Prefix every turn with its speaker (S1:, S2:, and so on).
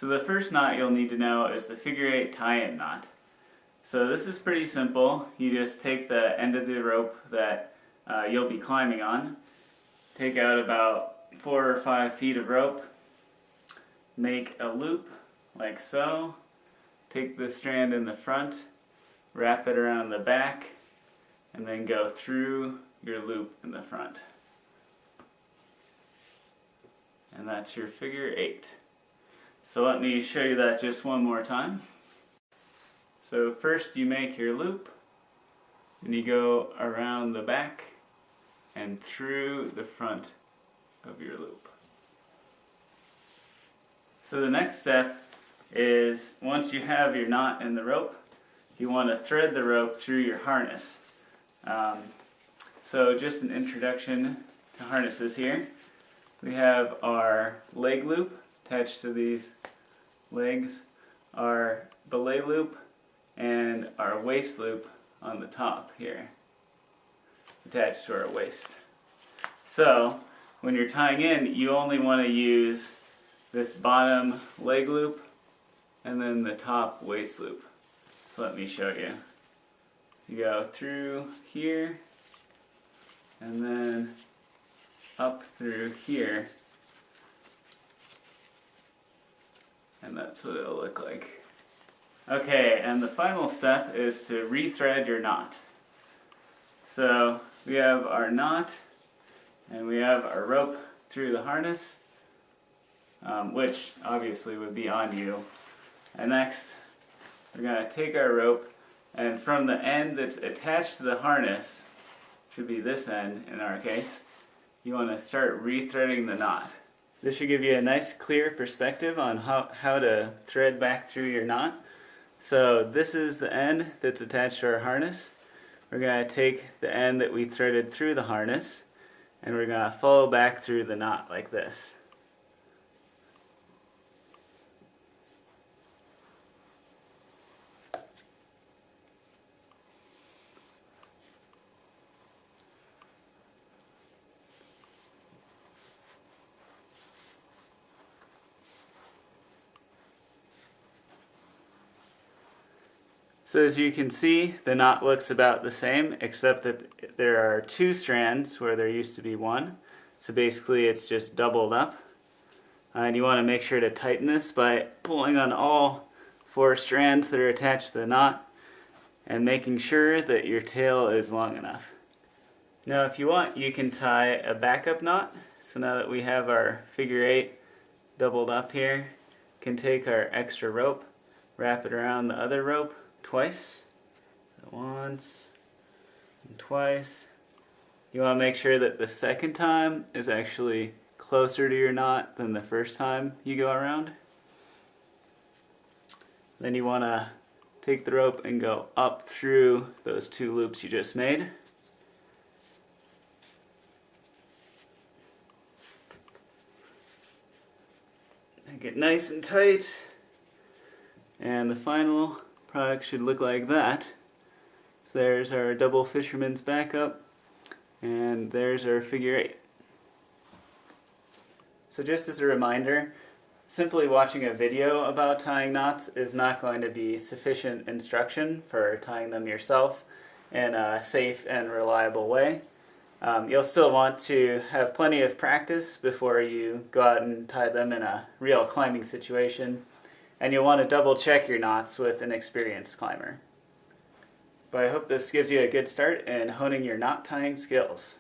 S1: So the first knot you'll need to know is the figure 8 tie-in knot. So this is pretty simple. You just take the end of the rope that you'll be climbing on, take out about 4 or 5 feet of rope, make a loop like so, take the strand in the front, wrap it around the back, and then go through your loop in the front. And that's your figure 8. So let me show you that just one more time. So first you make your loop, and you go around the back and through the front of your loop. So the next step is, once you have your knot in the rope, you want to thread the rope through your harness. So just an introduction to harnesses here. We have our leg loop attached to these legs, our belay loop, and our waist loop on the top here, attached to our waist. So when you're tying in, you only want to use this bottom leg loop and then the top waist loop. So let me show you. So you go through here and then up through here, and that's what it'll look like. Okay, and the final step is to rethread your knot. So we have our knot and we have our rope through the harness, which obviously would be on you. And next we're going to take our rope, and from the end that's attached to the harness, should be this end in our case, you want to start rethreading the knot. This should give you a nice clear perspective on how to thread back through your knot. So this is the end that's attached to our harness. We're going to take the end that we threaded through the harness and we're going to follow back through the knot like this. So as you can see, the knot looks about the same, except that there are 2 strands where there used to be 1. So basically it's just doubled up. And you want to make sure to tighten this by pulling on all 4 strands that are attached to the knot and making sure that your tail is long enough. Now if you want, you can tie a backup knot. So now that we have our figure 8 doubled up here, you can take our extra rope, wrap it around the other rope twice, so once and twice. You want to make sure that the second time is actually closer to your knot than the first time you go around. Then you want to take the rope and go up through those 2 loops you just made. Make it nice and tight, and the final product should look like that. So there's our double fisherman's backup, and there's our figure 8. So just as a reminder, simply watching a video about tying knots is not going to be sufficient instruction for tying them yourself in a safe and reliable way. You'll still want to have plenty of practice before you go out and tie them in a real climbing situation. And you'll want to double check your knots with an experienced climber. But I hope this gives you a good start in honing your knot tying skills.